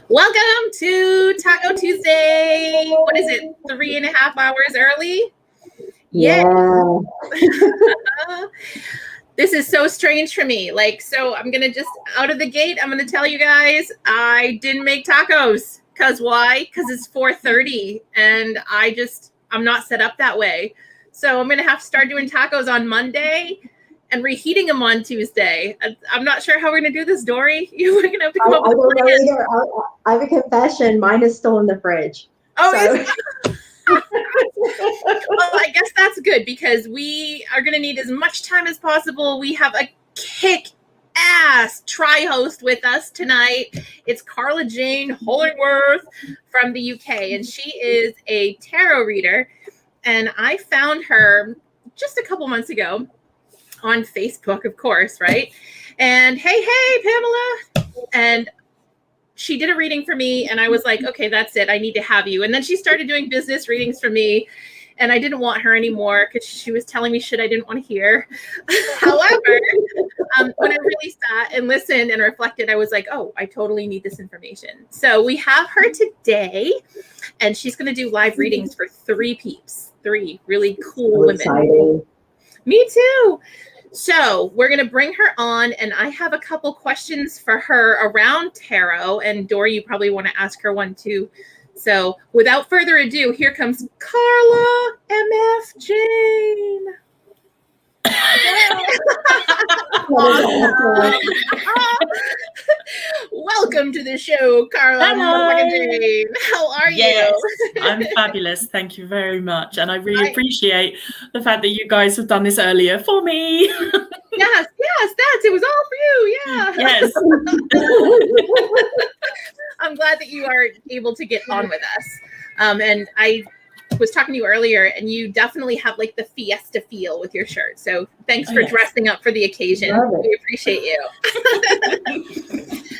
Welcome to Taco Tuesday. What is it? 3.5 hours early? Yeah. This is so strange for me. So I'm going to just out of the gate, I'm going to tell you guys I didn't make tacos. Because why? Because it's 4:30 and I'm not set up that way. So I'm going to have to start doing tacos on Monday and reheating them on Tuesday. I'm not sure how we're going to do this, Dory. We're going to have to come up with I don't know either. I have a confession. Mine is still in the fridge. Oh, so. Well, I guess that's good because we are going to need as much time as possible. We have a kick-ass tri-host with us tonight. It's Carla-Jayne Hollingworth from the UK, and she is a tarot reader. And I found her just a couple months ago on Facebook, of course, right? And hey, Pamela. And she did a reading for me, and I was like, okay, that's it. I need to have you. And then she started doing business readings for me, and I didn't want her anymore because she was telling me shit I didn't want to hear. However, when I really sat and listened and reflected, I was like, oh, I totally need this information. So we have her today, and she's going to do live readings for 3 peeps, 3 really cool women. Exciting. Me too. So we're going to bring her on, and I have a couple questions for her around tarot. And Dory, you probably want to ask her one too. So without further ado, here comes Carla M.F. Jayne. Welcome to the show, Carla. Jayne. How are you? Yes, I'm fabulous. Thank you very much. And I really appreciate the fact that you guys have done this earlier for me. Yes, it was all for you. Yeah. Yes. I'm glad that you are able to get on with us. And I was talking to you earlier, and you definitely have like the fiesta feel with your shirt. So thanks for dressing up for the occasion. We appreciate you.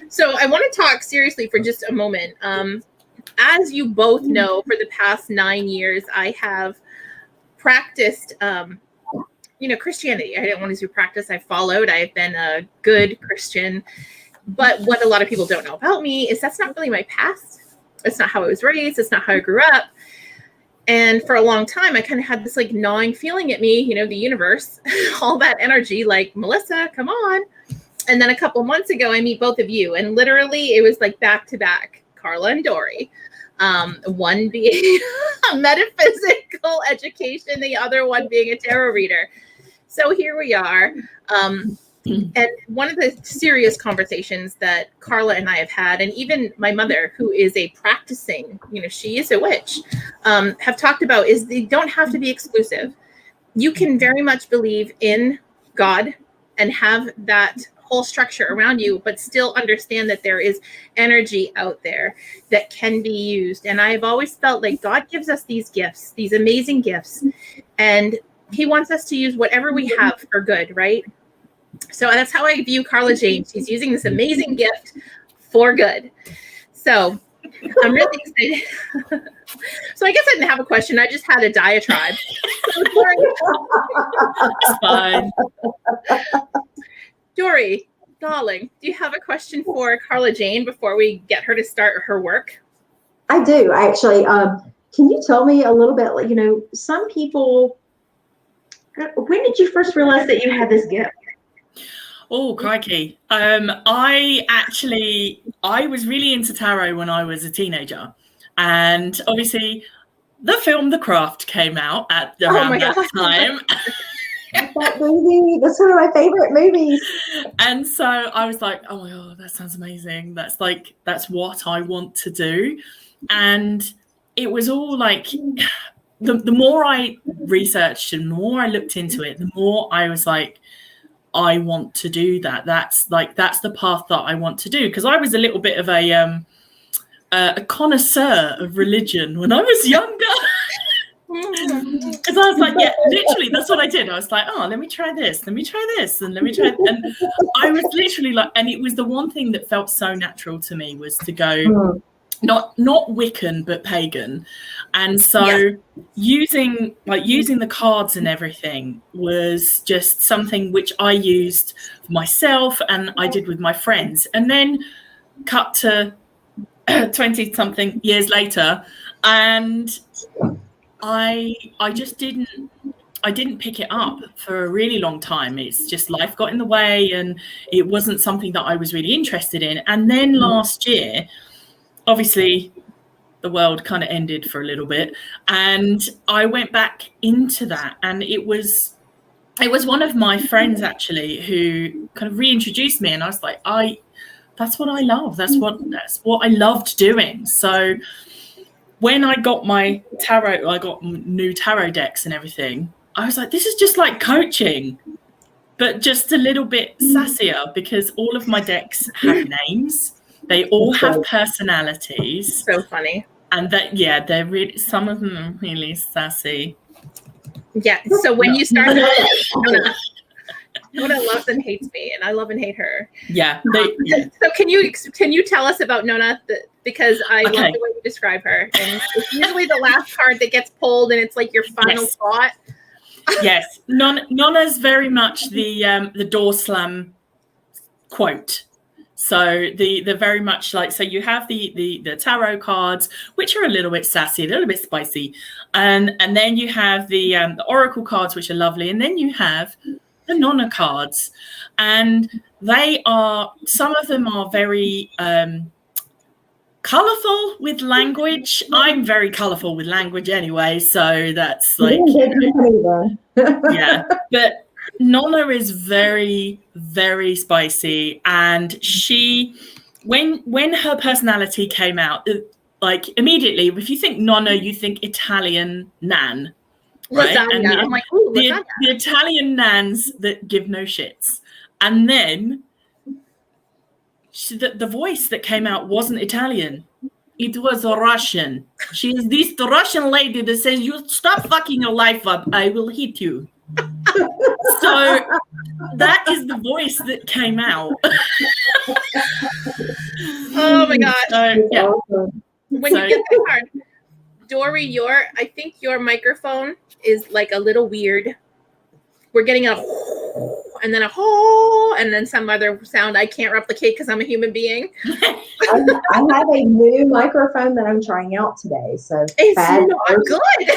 So I want to talk seriously for just a moment. As you both know, for the past 9 years, I have practiced, Christianity. I didn't want to do practice. I followed. I've been a good Christian. But what a lot of people don't know about me is that's not really my past. It's not how I was raised. It's not how I grew up. And for a long time, I kind of had this like gnawing feeling at me, the universe, all that energy, like, Melissa, come on. And then a couple months ago, I meet both of you. And literally it was like back to back, Carla and Dory. One being a metaphysical education, the other one being a tarot reader. So here we are. And one of the serious conversations that Carla and I have had, and even my mother, who is a practicing, she is a witch, have talked about is they don't have to be exclusive. You can very much believe in God and have that whole structure around you, but still understand that there is energy out there that can be used. And I've always felt like God gives us these gifts, these amazing gifts, and he wants us to use whatever we have for good, right? So that's how I view Carla-Jayne. She's using this amazing gift for good. So I'm really excited. So I guess I didn't have a question. I just had a diatribe. It's fine. Dory, darling, do you have a question for Carla-Jayne before we get her to start her work? I do, actually. Can you tell me a little bit, some people, when did you first realize that you had this gift? Oh, crikey. I was really into tarot when I was a teenager. And obviously the film The Craft came out around that time. That movie, that's one of my favorite movies. And so I was like, oh my God, that sounds amazing. That's what I want to do. And it was all like, the more I researched and the more I looked into it, the more I was like, I want to do that. That's the path that I want to do. Because I was a little bit of a connoisseur of religion when I was younger. Because I was like, yeah, literally, that's what I did. I was like, oh, let me try this, and let me try. And I was literally like, and it was the one thing that felt so natural to me was to go not Wiccan but pagan. And so using the cards and everything was just something which I used for myself and I did with my friends. And then cut to 20 something years later, and I just didn't pick it up for a really long time. It's just life got in the way, and it wasn't something that I was really interested in. And then last year, obviously, the world kind of ended for a little bit, and I went back into that, and it was one of my friends actually who kind of reintroduced me, and I was like, that's what I love. That's what I loved doing. So when I got my tarot, I got new tarot decks and everything, I was like, this is just like coaching, but just a little bit sassier, because all of my decks have names. They all have personalities. So funny. And they're really, some of them are really sassy. Yeah. So when you start, Nona loves and hates me, and I love and hate her. Yeah. So can you tell us about Nona? Because I love the way you describe her, and it's usually the last card that gets pulled, and it's like your final thought. Yes, Nona's very much the door slam quote. So the very much like, so you have the tarot cards, which are a little bit sassy, a little bit spicy, and then you have the oracle cards, which are lovely, and then you have the Nona cards, and they are, some of them are very colorful with language. I'm very colorful with language anyway, so that's like yeah. But Nona is very, very spicy, and she, when her personality came out, like immediately, if you think Nona, you think Italian nan, right? And I'm like, ooh, the Italian nans that give no shits, and then the voice that came out wasn't Italian. It was a Russian. She is this Russian lady that says, you stop fucking your life up, I will hit you. So that is the voice that came out. Oh my gosh. So, yeah. When you get that card, Dory, I think your microphone is like a little weird. We're getting a and then a ho and then some other sound I can't replicate because I'm a human being. I have a new microphone that I'm trying out today, so it's not good.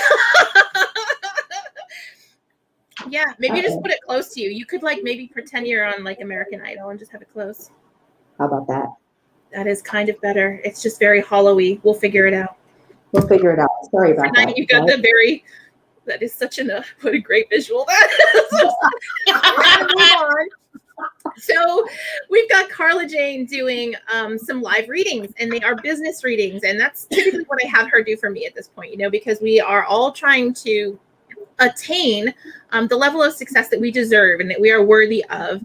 Yeah, maybe just put it close to you. You could like maybe pretend you're on like American Idol and just have it close. How about that? That is kind of better. It's just very hollowy. We'll figure it out. We'll figure it out. Sorry about that. You got the very. That is such what a great visual that is. So we've got Carla-Jayne doing some live readings, and they are business readings, and that's typically what I have her do for me at this point, because we are all trying to attain the level of success that we deserve and that we are worthy of,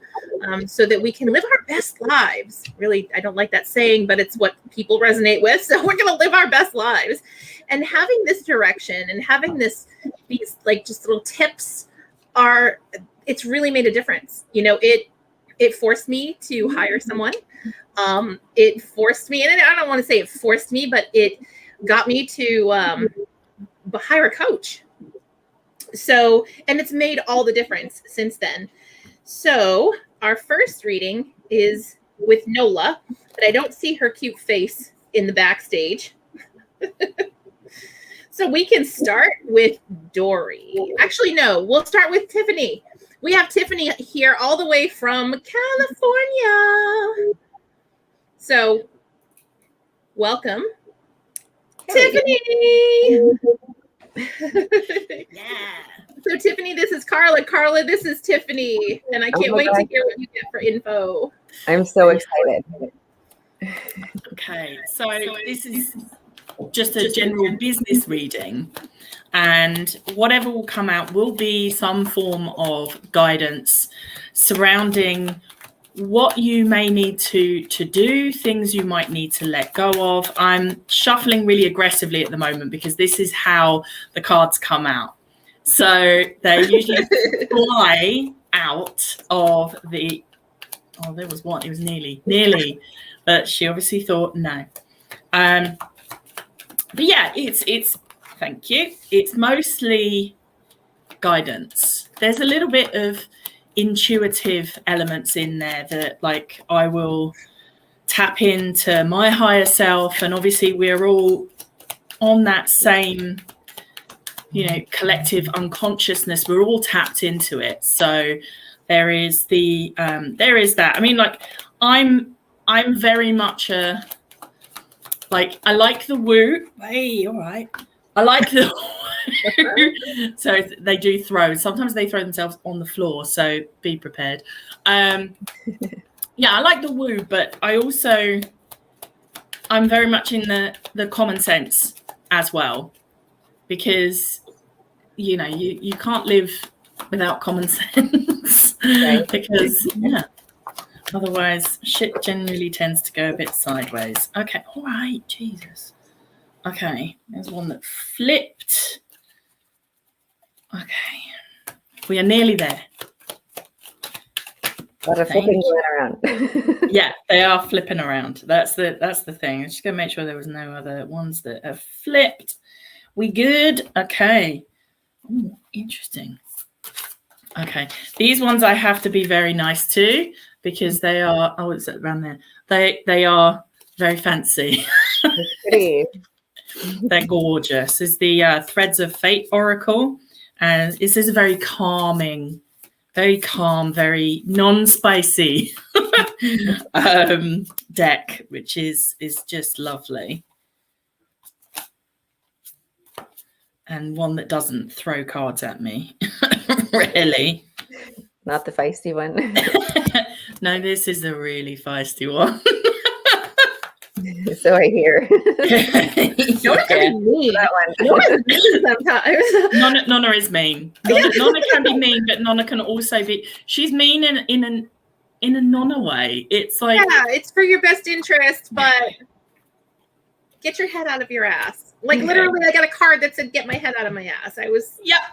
so that we can live our best lives. Really, I don't like that saying, but it's what people resonate with. So we're going to live our best lives. And having this direction and having these like just little tips it's really made a difference. It forced me to hire someone. It forced me, and I don't want to say it forced me, but it got me to hire a coach. So, and it's made all the difference since then. So our first reading is with Nola, but I don't see her cute face in the backstage. So we can start with Dory. Actually, no, we'll start with Tiffany. We have Tiffany here all the way from California. So welcome, Tiffany. Yeah. So Tiffany, this is Carla. Carla, this is Tiffany. And I can't wait to hear what you get for info. I'm so excited. Okay, so this is just a general business reading, and whatever will come out will be some form of guidance surrounding what you may need to do, things you might need to let go of. I'm shuffling really aggressively at the moment because this is how the cards come out. So they usually fly out of the, oh, there was one, it was nearly, but she obviously thought no. But yeah, it's thank you. It's mostly guidance. There's a little bit of intuitive elements in there that, like, I will tap into my higher self, and obviously we're all on that same, collective unconsciousness. We're all tapped into it. So there is that. I mean, like, I'm very much I like the woo. Hey, all right. I like the so they do throw. Sometimes they throw themselves on the floor, so be prepared. I like the woo, but I'm very much in the common sense as well, because you can't live without common sense. Right. Because otherwise shit generally tends to go a bit sideways. Okay, all right, Jesus. Okay, there's one that flipped. Okay, we are nearly there. A lot of flipping going around. Yeah, they are flipping around. That's the thing. I'm just gonna make sure there was no other ones that have flipped. We good? Okay. Ooh, interesting. Okay, these ones I have to be very nice to, because they are. Oh, it's around there. They are very fancy. Pretty. They're gorgeous. It's the Threads of Fate Oracle, and this is a very calming, very calm, very non-spicy deck, which is just lovely, and one that doesn't throw cards at me. Really, not the feisty one. No, this is a really feisty one. So I hear. Nonna can be mean. That one. Nonna's mean sometimes. Nonna is mean. Nonna can be mean, but Nonna can also be. She's mean in a Nonna way. It's like, it's for your best interest, but get your head out of your ass. Like, literally, I got a card that said "Get my head out of my ass." I was yes.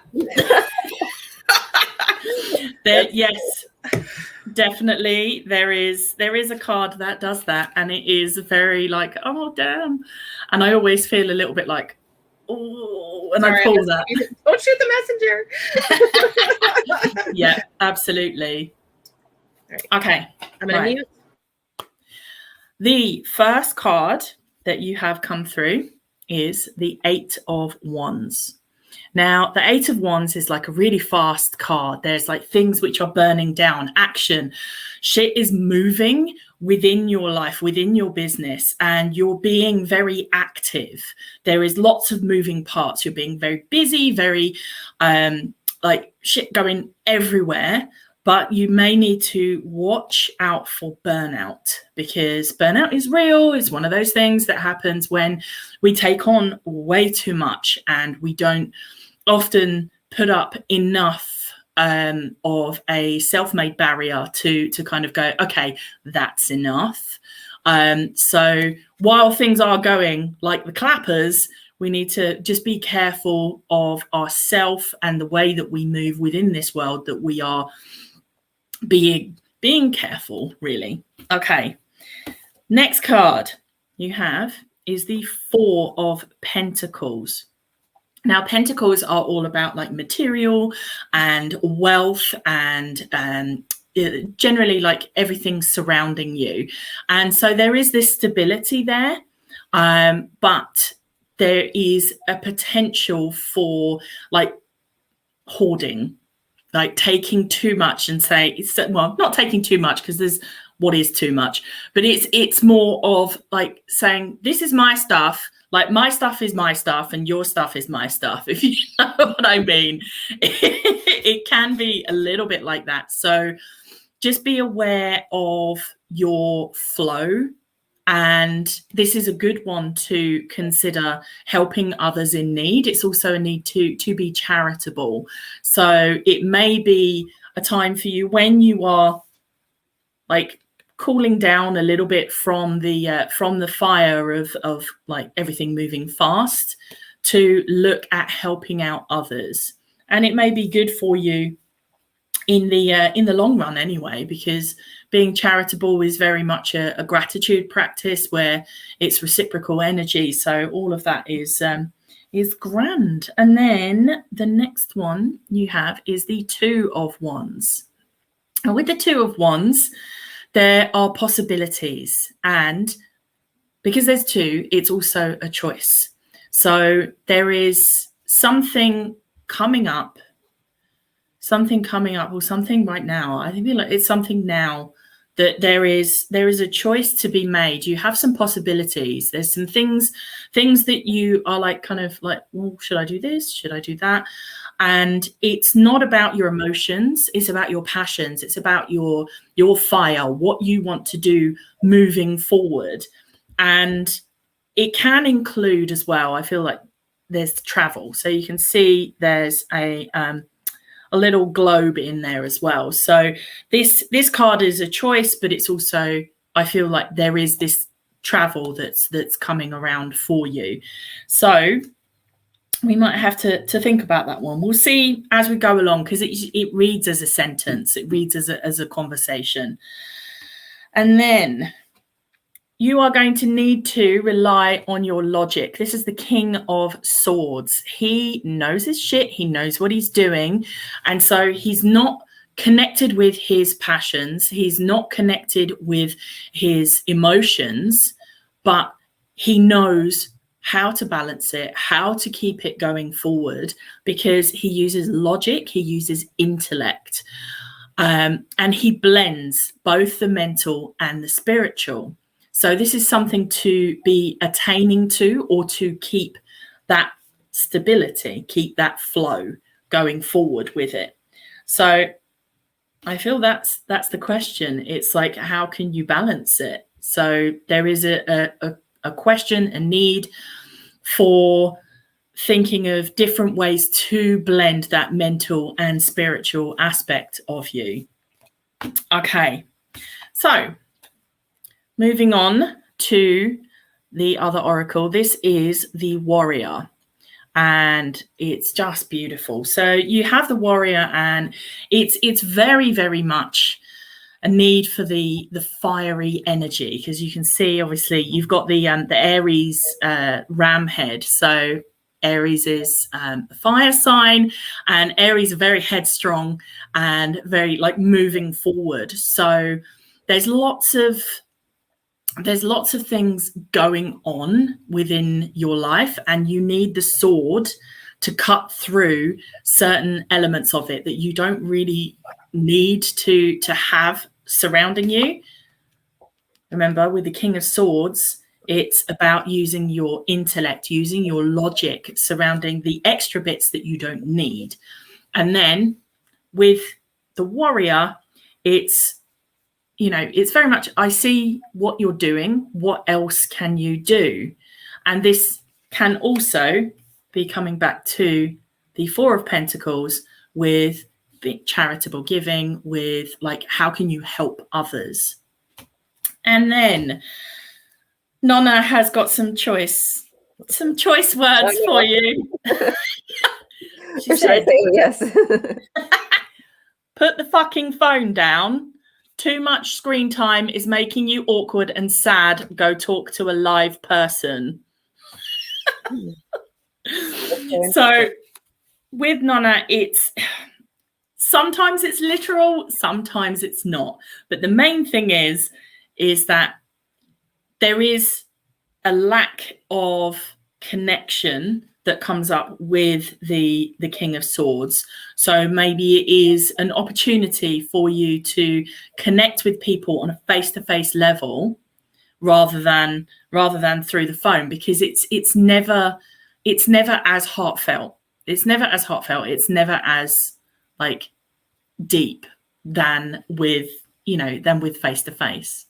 Definitely, there is a card that does that, and it is very like, oh damn, and I always feel a little bit like, oh, and I pull that. Don't shoot the messenger. Yeah, absolutely. Right. Okay, I'm gonna mute. The first card that you have come through is the 8 of Wands. Now, the 8 of Wands is like a really fast card. There's like things which are burning down, action. Shit is moving within your life, within your business, and you're being very active. There is lots of moving parts. You're being very busy, very like shit going everywhere. But you may need to watch out for burnout, because burnout is real. It's one of those things that happens when we take on way too much and we don't often put up enough of a self-made barrier to kind of go, okay, that's enough. So while things are going like the clappers, we need to just be careful of ourselves and the way that we move within this world, that we are being careful, really. Okay, next card you have is the 4 of Pentacles. Now, pentacles are all about like material and wealth and generally like everything surrounding you. And so there is this stability there, but there is a potential for like hoarding, like taking too much and not taking too much, because there's what is too much, but it's more of like saying, this is my stuff. Like, my stuff is my stuff and your stuff is my stuff, if you know what I mean. It can be a little bit like that. So just be aware of your flow. And this is a good one to consider helping others in need. It's also a need to be charitable. So it may be a time for you when you are like cooling down a little bit from the fire of like everything moving fast, to look at helping out others. And it may be good for you in the long run anyway, because being charitable is very much a gratitude practice where it's reciprocal energy. So all of that is grand. And then the next one you have is the 2 of Wands. And with the 2 of Wands, there are possibilities, and because there's two, it's also a choice. So there is something coming up, or something right now. I think it's something now that there is a choice to be made. You have some possibilities. There's some things that you are like, kind of like, well, should I do this? Should I do that? And it's not about your emotions. It's about your passions. It's about your fire, what you want to do moving forward. And it can include as well, I feel like there's travel. So you can see there's a little globe in there as well. So this card is a choice, but it's also, I feel like there is this travel that's coming around for you. So we might have to think about that one. We'll see as we go along, because it reads as a sentence. It reads as a conversation. And then you are going to need to rely on your logic. This is the King of Swords. He knows his shit. He knows what he's doing. And so he's not connected with his passions. He's not connected with his emotions, but he knows how to balance it, how to keep it going forward, because he uses logic, he uses intellect, and he blends both the mental and the spiritual. So this is something to be attaining to, or to keep that stability, keep that flow going forward with it. So I feel that's the question. It's like, how can you balance it? So there is a question, a need for thinking of different ways to blend that mental and spiritual aspect of you. Okay, so moving on to the other oracle. This is the Warrior, and it's just beautiful. So you have the Warrior, and it's very, very much a need for the fiery energy, because you can see, obviously, you've got the Aries ram head. So Aries is a fire sign, and Aries are very headstrong and very like moving forward. So there's lots of things going on within your life, and you need the sword to cut through certain elements of it that you don't really need to have surrounding you. Remember, with the King of Swords, it's about using your intellect, using your logic, surrounding the extra bits that you don't need. And then with the Warrior, it's, you know, it's very much, I see what you're doing. What else can you do? And this can also be coming back to the Four of Pentacles, with the charitable giving, with like, how can you help others? And then Nonna has got some choice words for you. She said, yes. put the fucking phone down. Too much screen time is making you awkward and sad. Go talk to a live person. So with Nonna, sometimes it's literal, sometimes it's not. But the main thing is that there is a lack of connection that comes up with the King of Swords. So maybe it is an opportunity for you to connect with people on a face-to-face level rather than through the phone, because it's never as heartfelt. It's never as heartfelt. It's never as like deep than with face-to-face.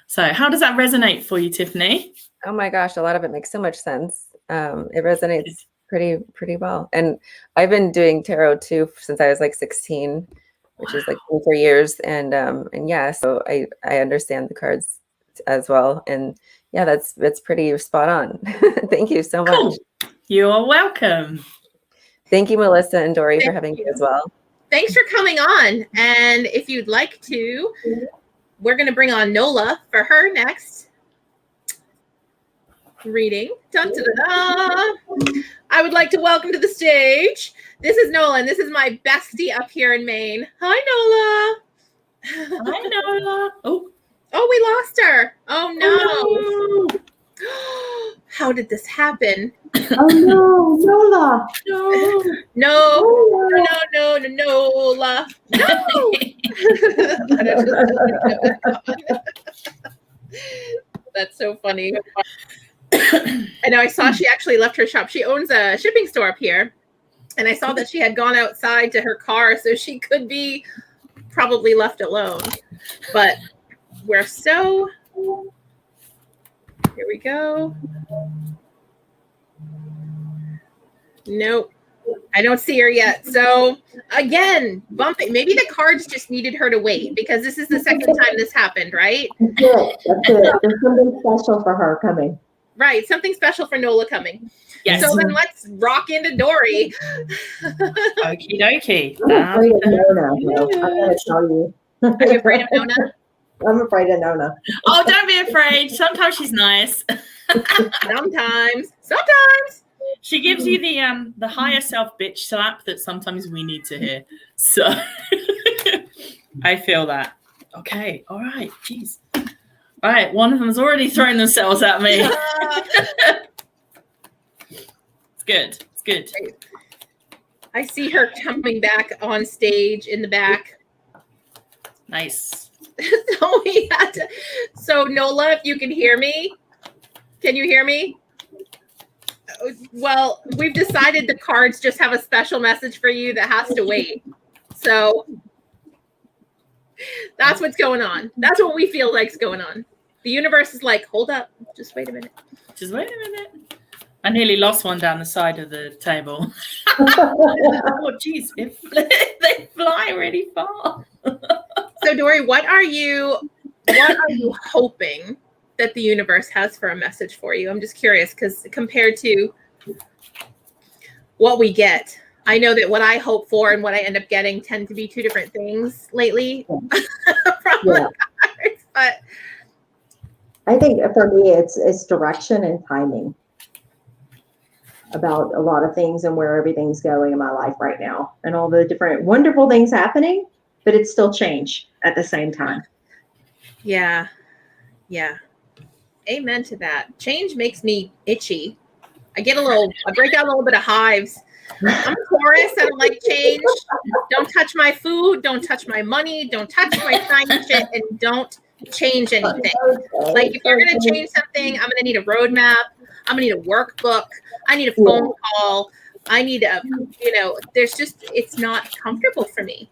So how does that resonate for you, Tiffany? Oh my gosh, a lot of it makes so much sense. It resonates pretty well. And I've been doing tarot too since I was like 16, which is like 4 years. And yeah, so I understand the cards as well. And yeah, that's pretty spot on. Thank you so much. Cool. You're welcome. Thank you, Melissa and Dory, for having me as well. Thanks for coming on. And if you'd like to, we're going to bring on Nola for her next reading. Dun, dun, dun, dun. I would like to welcome to the stage. This is Nola, and this is my bestie up here in Maine. Hi, Nola. Hi, Nola. Oh, Oh, we lost her. Oh no. How did this happen? Oh no, Nola. No. Nola. No. That's so funny. I know I saw she actually left her shop. She owns a shipping store up here. And I saw that she had gone outside to her car, so she could be probably left alone. But we're so... Here we go. Nope. I don't see her yet. So again, bumping. Maybe the cards just needed her to wait because this is the second time this happened, right? That's it. There's something special for her coming. Right. Something special for Nola coming. Yes. So then let's rock into Dory. Okie dokie. I'm afraid of Nona. No, I gotta tell you. Are you afraid of Nona? I'm afraid of Nona. Oh, don't be afraid. Sometimes she's nice. Sometimes. She gives you the higher self bitch slap that sometimes we need to hear. So I feel that. Okay. All right. Jeez. All right. One of them's already thrown themselves at me. It's good. It's good. I see her coming back on stage in the back. Nice. So Nola, if you can hear me, can you hear me? Well, we've decided the cards just have a special message for you that has to wait. So that's what's going on. That's what we feel like's going on. The universe is like, hold up, just wait a minute. Just wait a minute. I nearly lost one down the side of the table. Oh, geez, they fly really far. So, Dory, what are you hoping that the universe has for a message for you? I'm just curious because compared to what we get, I know that what I hope for and what I end up getting tend to be two different things lately. From the cards, but I think for me, it's direction and timing about a lot of things and where everything's going in my life right now and all the different wonderful things happening, but it's still change at the same time. Yeah. Amen to that. Change makes me itchy. I break out a little bit of hives. I'm a Taurus. I don't like change. Don't touch my food. Don't touch my money. Don't touch my shiny shit. And don't change anything. Like if you're going to change something, I'm going to need a roadmap. I'm going to need a workbook. I need a phone call. I need it's not comfortable for me.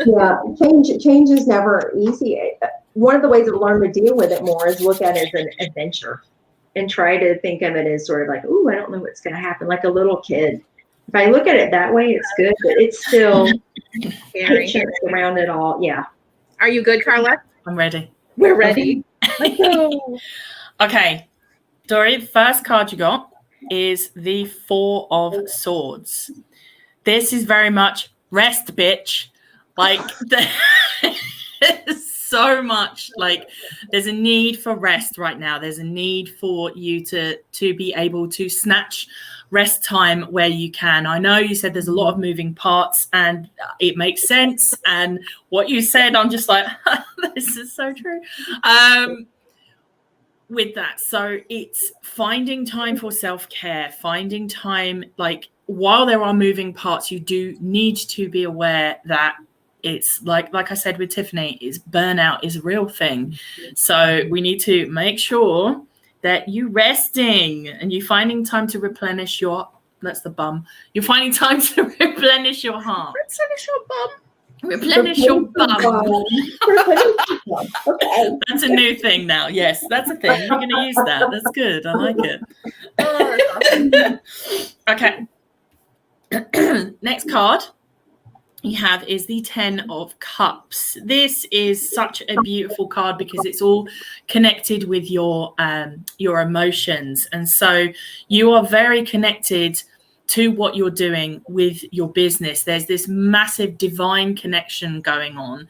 Yeah, change is never easy. One of the ways I've learned to deal with it more is look at it as an adventure and try to think of it as sort of like, ooh, I don't know what's going to happen, like a little kid. If I look at it that way, it's good, but it's still patience around it all. Yeah. Are you good, Carla? I'm ready. We're ready. Let's go. Okay, Dory, the first card you got is the Four of Swords. This is very much rest, bitch. Like there's so much, like there's a need for rest right now. There's a need for you to be able to snatch rest time where you can. I know you said there's a lot of moving parts and it makes sense. And what you said, I'm just like, this is so true. With that, so it's finding time for self-care, finding time, like while there are moving parts, you do need to be aware that it's like I said with Tiffany, is burnout is a real thing. So we need to make sure that you're resting and you're finding time to replenish your, that's the bum. You're finding time to replenish your heart. Replenish your bum. Replenish your bum. Okay. That's a new thing now. Yes, that's a thing. We're going to use that. That's good. I like it. Okay. Next card you have is the 10 of Cups. This is such a beautiful card because it's all connected with your emotions. And so you are very connected to what you're doing with your business. There's this massive divine connection going on.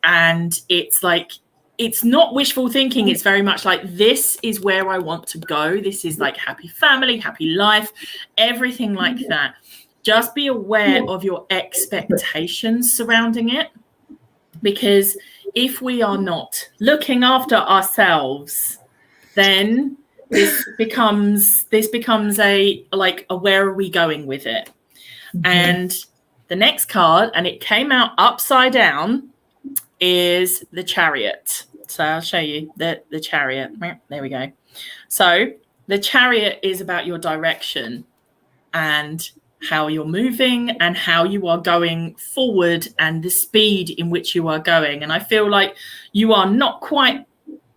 And it's like, it's not wishful thinking. It's very much like, this is where I want to go. This is like happy family, happy life, everything like that. Just be aware of your expectations surrounding it, because if we are not looking after ourselves, then this becomes a where are we going with it? And the next card, and it came out upside down, is the Chariot. So I'll show you the Chariot. There we go. So the Chariot is about your direction and how you're moving and how you are going forward and the speed in which you are going. And I feel like you are not quite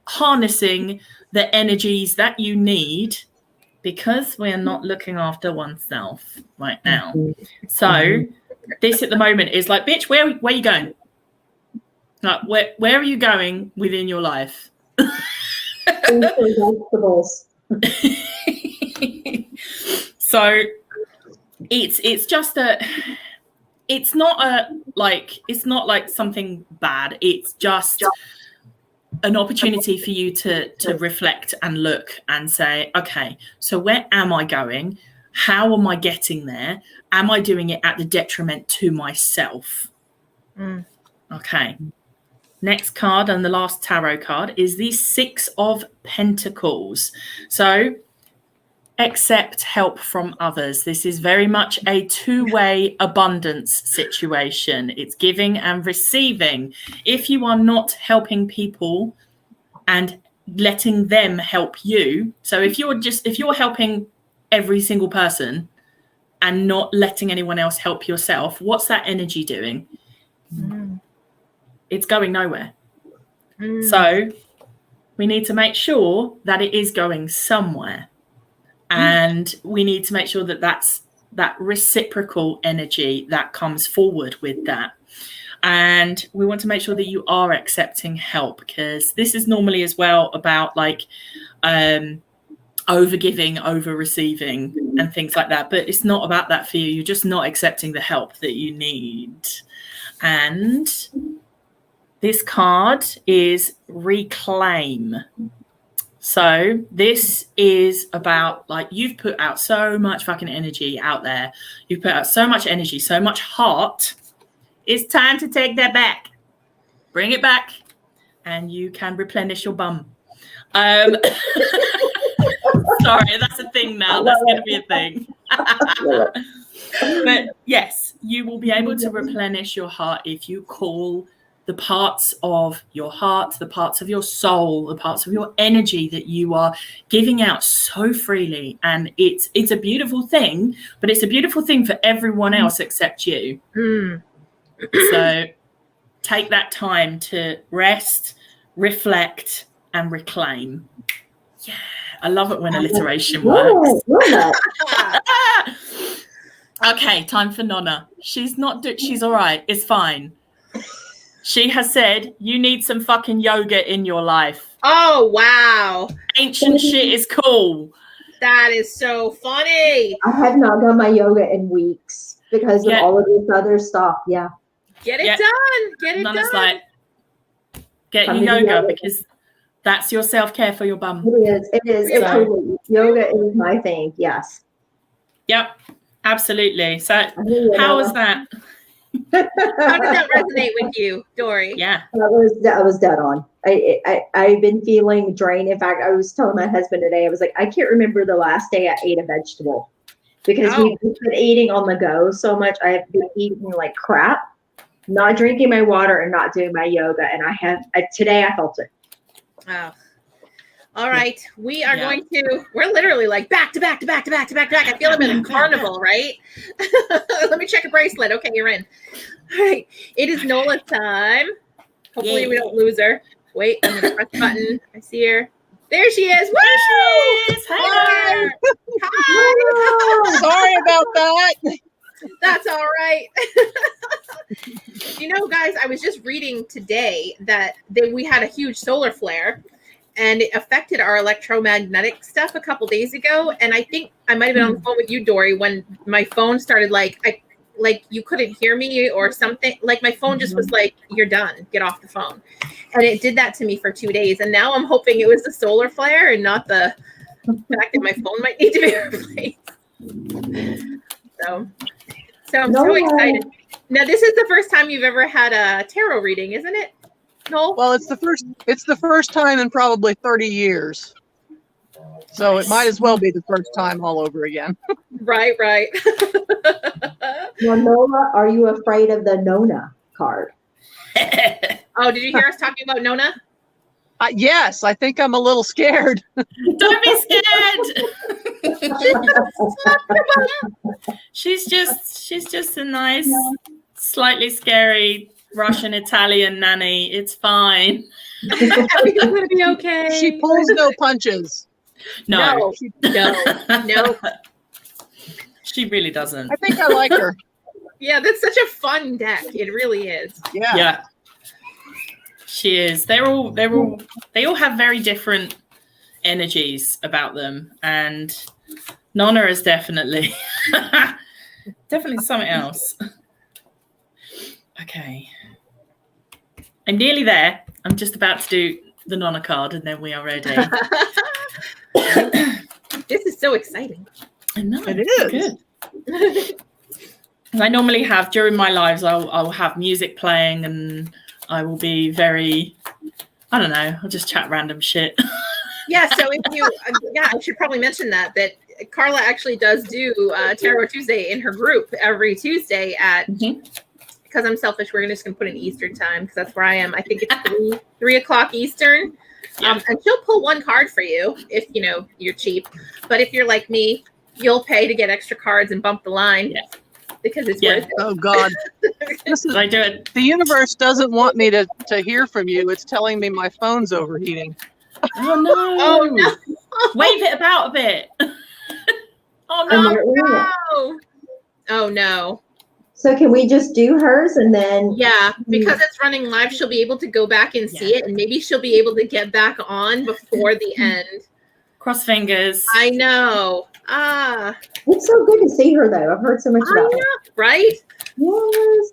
harnessing the energies that you need because we're not looking after oneself right now. So this at the moment is like, bitch, where are you going? Like, where are you going within your life? Vegetables. So it's just it's not like something bad. It's just an opportunity for you to reflect and look and say, okay, so where am I going? How am I getting there? Am I doing it at the detriment to myself? Okay. Next card, and the last tarot card, is the Six of Pentacles. So accept help from others. This is very much a two-way abundance situation. It's giving and receiving. If you are not helping people and letting them help you, so if you're helping every single person and not letting anyone else help yourself, what's that energy doing? It's going nowhere. So we need to make sure that it is going somewhere. And we need to make sure that that's that reciprocal energy that comes forward with that. And we want to make sure that you are accepting help, because this is normally as well about like over giving, over receiving and things like that. But it's not about that for you. You're just not accepting the help that you need. And this card is Reclaim. So this is about, like, you've put out so much fucking energy out there. You've put out so much energy, so much heart. It's time to take that back. Bring it back, and you can replenish your bum. Sorry, that's a thing now. That's going to be a thing. But yes, you will be able to replenish your heart if you call the parts of your heart, the parts of your soul, the parts of your energy that you are giving out so freely. And it's a beautiful thing, but it's a beautiful thing for everyone else except you. So take that time to rest, reflect, and reclaim. Yeah, I love it when alliteration works. Okay, time for Nonna. She's all right. It's fine. She has said, you need some fucking yoga in your life. Oh, wow. Ancient shit is cool. That is so funny. I have not done my yoga in weeks because of all of this other stuff. Yeah. Get it done. Get it Nonna's done. like, get your yoga because that's your self-care for your bum. It is. It is. It totally, yoga is my thing. Yes. Yep. Absolutely. So how was that? How did that resonate with you, Dory? Yeah. That was dead on. I've been feeling drained. In fact, I was telling my husband today, I was like, I can't remember the last day I ate a vegetable because we've been eating on the go so much. I have been eating like crap, not drinking my water and not doing my yoga. And today I felt it. Oh. All right. We are we're literally like back to back to back to back to back to back. I feel I'm in a carnival, right? Let me check a bracelet. Okay, you're in. All right. It is Nola time. Hopefully we don't lose her. Wait, I'm going to press the button. I see her. There she is. Woo! There she is. Hi. Hi. Sorry about that. That's all right. You know, guys, I was just reading today that we had a huge solar flare. And it affected our electromagnetic stuff a couple days ago. And I think I might have been on the phone with you, Dory, when my phone started like you couldn't hear me or something. Like my phone just was like, you're done. Get off the phone. And it did that to me for 2 days. And now I'm hoping it was the solar flare and not the fact that my phone might need to be replaced. So I'm so excited. Now, this is the first time you've ever had a tarot reading, isn't it? No. Well, it's the first time in probably 30 years. So it might as well be the first time all over again. Right. Now, Nola, are you afraid of the Nona card? Oh, did you hear us talking about Nona? Yes, I think I'm a little scared. Don't be scared. She's just a nice, slightly scary Russian Italian nanny. It's fine. Everything's gonna be okay. She pulls no punches. No. No. She really doesn't. I think I like her. Yeah, that's such a fun deck. It really is. Yeah. She is. They all have very different energies about them, and Nonna is definitely something else. Okay. I'm nearly there. I'm just about to do the Nonna card, and then we are ready. This is so exciting. I know. It is. Good. I normally have, during my lives, I'll have music playing, and I will be very, I don't know, I'll just chat random shit. Yeah, so if you, I should probably mention that Carla actually does do Tarot Tuesday in her group every Tuesday at, because I'm selfish, we're just going to put in Eastern time, because that's where I am. I think it's 3 o'clock Eastern. Yeah. And she'll pull one card for you if, you're cheap. But if you're like me, you'll pay to get extra cards and bump the line. Yeah. Because it's worth it. Oh God. I do it. The universe doesn't want me to hear from you. It's telling me my phone's overheating. Oh no. Oh no. Wave it about a bit. Oh no. Oh no. So can we just do hers and then? Yeah, because it's running live, she'll be able to go back and see it, and maybe she'll be able to get back on before the end. Cross fingers. I know. It's so good to see her though. I've heard so much about her. Right? Yes.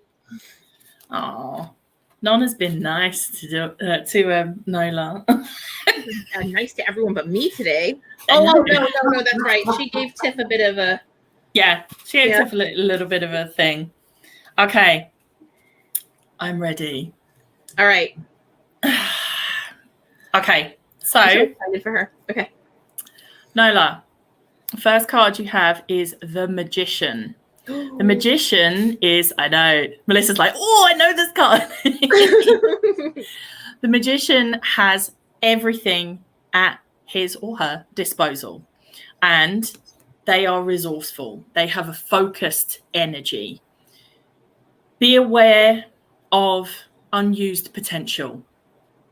Oh, Nonna's been nice to Nola. Nice to everyone but me today. Oh no, that's right. She gave Tiff a bit of a. Yeah, she gave Tiff a little bit of a thing. Okay, I'm ready. All right. Okay, so I'm so excited for her. Okay. Nola, the first card you have is the Magician. The Magician is, I know, Melissa's like, oh, I know this card. The Magician has everything at his or her disposal, and they are resourceful. They have a focused energy. Be aware of unused potential.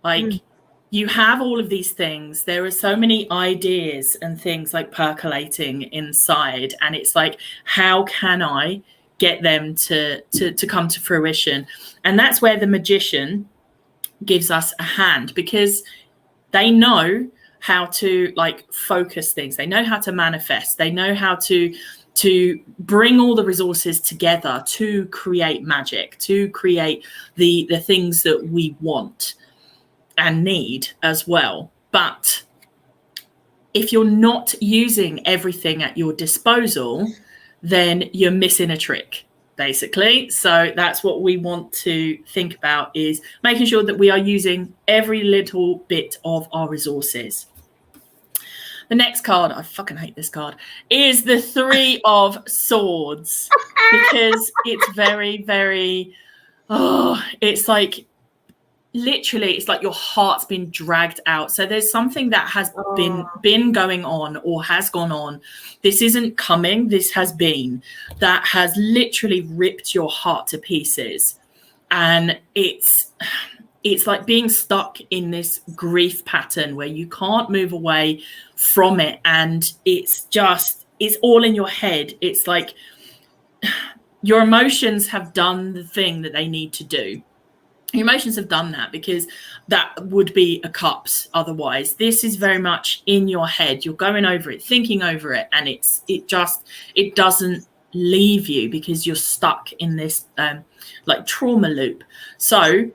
Like, you have all of these things. There are so many ideas and things like percolating inside. And it's like, how can I get them to come to fruition? And that's where the Magician gives us a hand, because they know how to focus things. They know how to manifest. They know how to bring all the resources together to create magic, to create the things that we want and need as well. But if you're not using everything at your disposal, then you're missing a trick, basically. So that's what we want to think about, is making sure that we are using every little bit of our resources. The next card, I fucking hate this card, is the Three of Swords, because it's very, very, it's like, literally, it's like your heart's been dragged out. So there's something that has been going on or has gone on. This isn't coming. This has been, that has literally ripped your heart to pieces. And it's like being stuck in this grief pattern where you can't move away from it. And it's all in your head. It's like your emotions have done the thing that they need to do. Your emotions have done that, because that would be a cups otherwise. This is very much in your head. You're going over it, thinking over it, and it doesn't leave you, because you're stuck in this trauma loop. So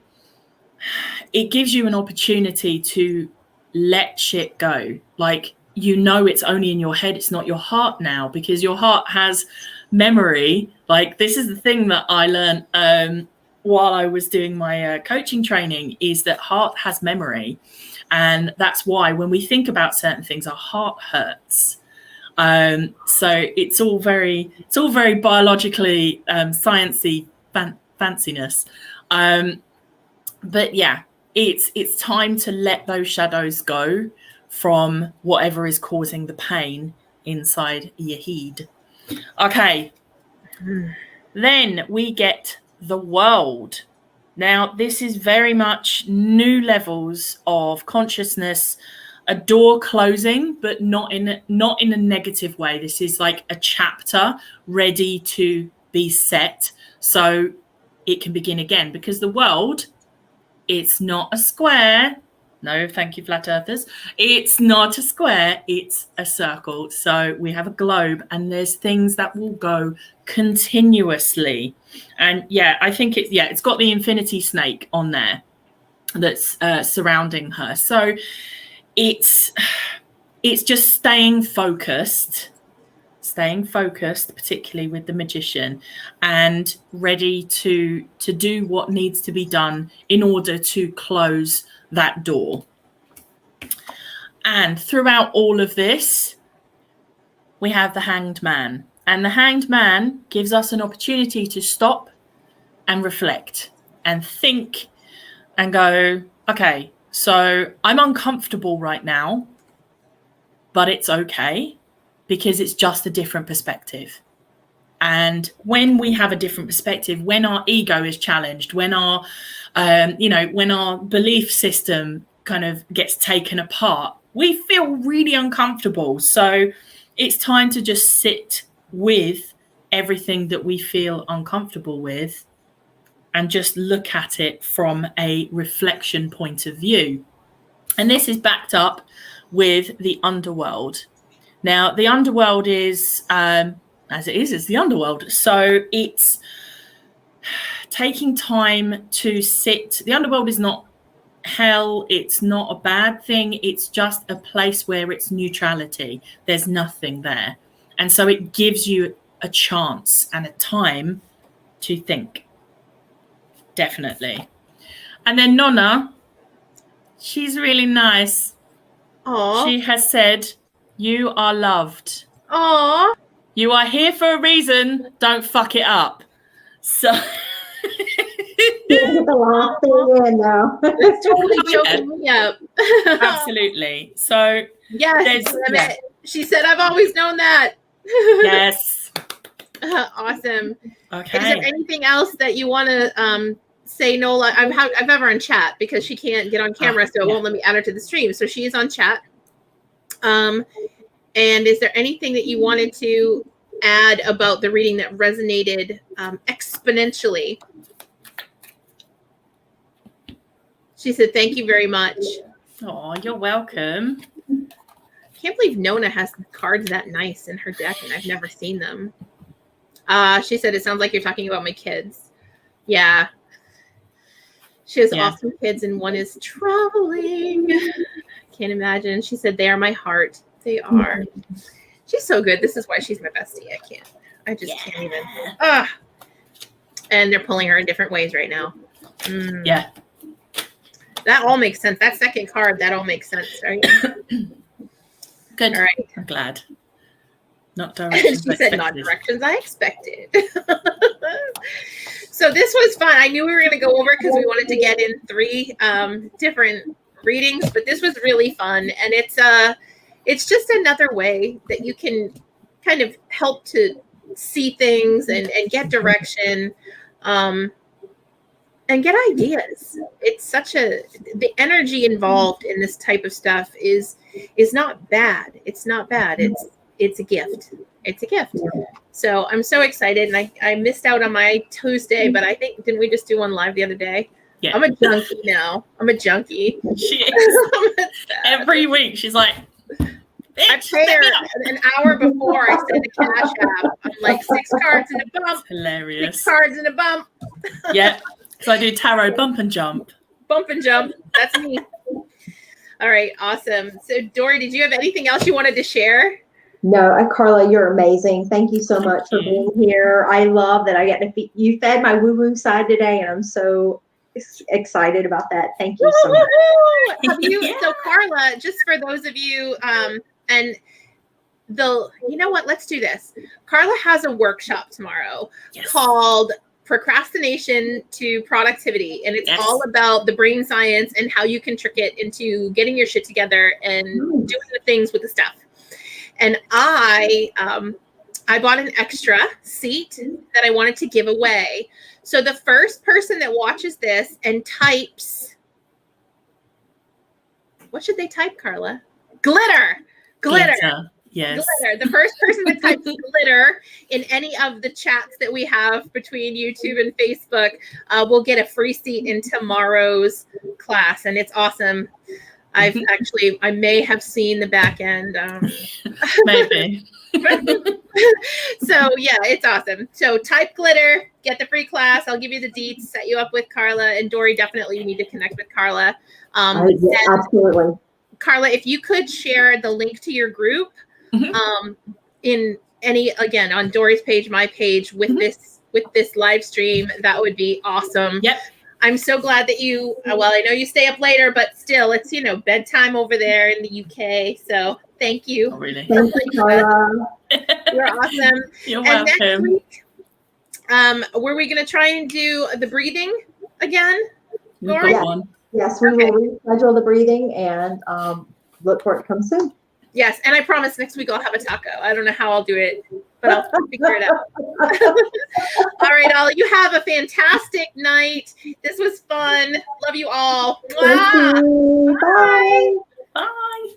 it gives you an opportunity to let shit go. It's only in your head. It's not your heart now, because your heart has memory. This is the thing that I learned while I was doing my coaching training is that heart has memory. And that's why when we think about certain things, our heart hurts. So it's all very biologically sciencey fanciness. But yeah, it's time to let those shadows go from whatever is causing the pain inside your head. Okay. Then we get the world. Now, this is very much new levels of consciousness, a door closing, but not in a negative way. This is like a chapter ready to be set so it can begin again, because the world, it's not a square. No, thank you, flat earthers. It's not a square, it's a circle. So we have a globe, and there's things that will go continuously. And yeah, I think it's got the infinity snake on there that's surrounding her. So it's just staying focused, particularly with the magician, and ready to do what needs to be done in order to close that door. And throughout all of this, we have the Hanged Man. And the Hanged Man gives us an opportunity to stop and reflect and think and go, okay, so I'm uncomfortable right now, but it's okay because it's just a different perspective. And when we have a different perspective, when our ego is challenged, when our when our belief system kind of gets taken apart, we feel really uncomfortable. So it's time to just sit with everything that we feel uncomfortable with and just look at it from a reflection point of view. And this is backed up with the underworld. Now, the underworld is, as it is, it's the underworld. So it's taking time to sit. The underworld is not hell. It's not a bad thing. It's just a place where it's neutrality. There's nothing there. And so it gives you a chance and a time to think. Definitely. And then Nonna, she's really nice. Aww. She has said, you are loved. Aww. You are here for a reason. Don't fuck it up. So The last thing in now. It's totally choking me up. absolutely. So yes, she said, I've always known that. yes. Awesome. Okay. Is there anything else that you want to say, Nola? I've had her on chat because she can't get on camera, so it won't let me add her to the stream. So she is on chat. And is there anything that you wanted to add about the reading that resonated exponentially? She said, thank you very much. Oh, you're welcome. I can't believe Nona has cards that nice in her deck, and I've never seen them. She said, it sounds like you're talking about my kids. Yeah. She has awesome kids, and one is traveling. Can't imagine. She said, they are my heart. They are. She's so good. This is why she's my bestie. I just can't even. And they're pulling her in different ways right now. Yeah. That all makes sense. That second card, that all makes sense. Right? Good. All right. I'm glad. Not directions. She said, not directions I expected. So this was fun. I knew we were going to go over because we wanted to get in 3 different readings, but this was really fun. And it's just another way that you can kind of help to see things and get direction. And get ideas. It's such the energy involved in this type of stuff is not bad. It's not bad. It's a gift. It's a gift. So I'm so excited. And I missed out on my Tuesday, but I think, didn't we just do one live the other day? Yeah. I'm a junkie now. I'm a junkie. She is. Every week she's like, I pay her an hour before I send a cash app. I'm like 6 cards in a bump. Hilarious. 6 cards in a bump. Yeah. So I do tarot bump and jump. Bump and jump. That's me. All right. Awesome. So Dory, did you have anything else you wanted to share? No, Carla, you're amazing. Thank you so much for you. being here. I love that I get to feed you. Fed my woo-woo side today, and I'm so excited about that. Thank you so much. Have you? Yeah. So Carla, just for those of you, and you know what? Let's do this. Carla has a workshop tomorrow Yes. called Procrastination to Productivity, and it's Yes. all about the brain science and how you can trick it into getting your shit together and doing the things with the stuff. And I bought an extra seat that I wanted to give away. So the first person that watches this and types, what should they type, Carla? Glitter. Yes. Glitter. The first person that types glitter in any of the chats that we have between YouTube and Facebook will get a free seat in tomorrow's class. And it's awesome. I may have seen the back end. Maybe. So yeah, it's awesome. So type glitter, get the free class. I'll give you the deets, set you up with Carla, and Dory. Definitely, you need to connect with Carla. Absolutely. Carla, if you could share the link to your group in any, again, on Dory's page, my page, with this live stream, that would be awesome. Yep. I'm so glad that you, well, I know you stay up later, but still, it's, bedtime over there in the UK. So thank you. Oh, really? Thank you, Carla. You're awesome. You're And welcome. next week, were we going to try and do the breathing again? We've Dory? got one. Yes, we will reschedule the breathing and look for it to come soon. Yes, and I promise next week I'll have a taco. I don't know how I'll do it, but I'll figure it out. All right, all. You have a fantastic night. This was fun. Love you all. Thank you. Bye. Bye.